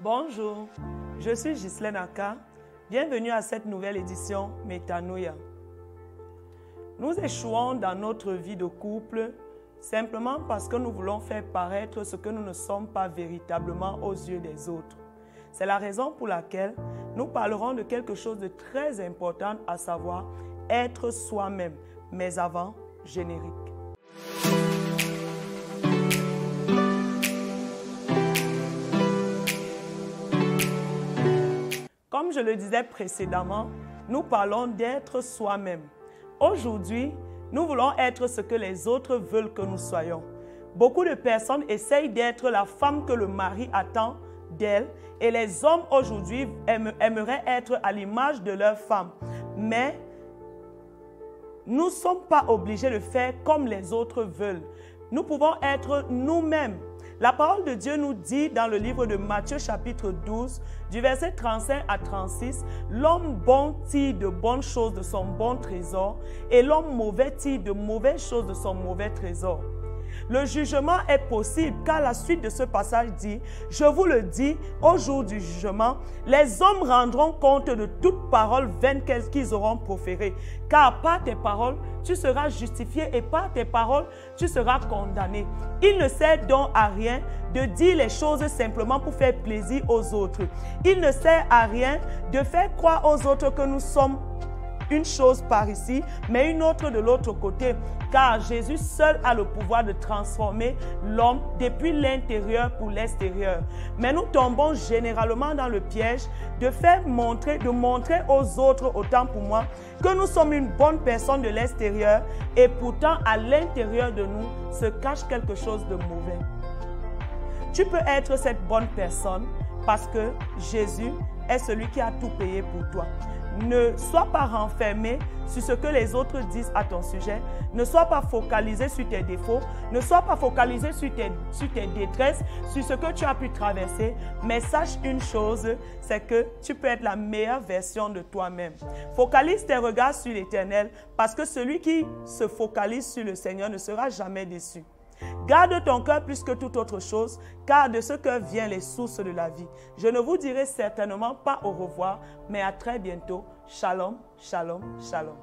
Bonjour, je suis Ghislaine Aka. Bienvenue à cette nouvelle édition Métanoïa. Nous échouons dans notre vie de couple simplement parce que nous voulons faire paraître ce que nous ne sommes pas véritablement aux yeux des autres. C'est la raison pour laquelle nous parlerons de quelque chose de très important, à savoir être soi-même. Mais avant, générique. Comme je le disais précédemment, nous parlons d'être soi-même. Aujourd'hui, nous voulons être ce que les autres veulent que nous soyons. Beaucoup de personnes essayent d'être la femme que le mari attend d'elle et les hommes aujourd'hui aimeraient être à l'image de leur femme. Mais nous ne sommes pas obligés de faire comme les autres veulent. Nous pouvons être nous-mêmes. La parole de Dieu nous dit dans le livre de Matthieu chapitre 12, du verset 35 à 36, « L'homme bon tire de bonnes choses de son bon trésor et l'homme mauvais tire de mauvaises choses de son mauvais trésor. » Le jugement est possible car la suite de ce passage dit « Je vous le dis, au jour du jugement, les hommes rendront compte de toute parole vaine qu'ils auront proférée. Car par tes paroles, tu seras justifié et par tes paroles, tu seras condamné. Il ne sert donc à rien de dire les choses simplement pour faire plaisir aux autres. Il ne sert à rien de faire croire aux autres que nous sommes une chose par ici, mais une autre de l'autre côté. Car Jésus seul a le pouvoir de transformer l'homme depuis l'intérieur pour l'extérieur. Mais nous tombons généralement dans le piège de montrer aux autres, autant pour moi, que nous sommes une bonne personne de l'extérieur et pourtant à l'intérieur de nous se cache quelque chose de mauvais. Tu peux être cette bonne personne parce que Jésus est celui qui a tout payé pour toi. Ne sois pas renfermé sur ce que les autres disent à ton sujet. Ne sois pas focalisé sur tes défauts. Ne sois pas focalisé sur tes détresses, sur ce que tu as pu traverser. Mais sache une chose, c'est que tu peux être la meilleure version de toi-même. Focalise tes regards sur l'Éternel parce que celui qui se focalise sur le Seigneur ne sera jamais déçu. Garde ton cœur plus que toute autre chose, car de ce cœur viennent les sources de la vie. Je ne vous dirai certainement pas au revoir, mais à très bientôt. Shalom, shalom, shalom.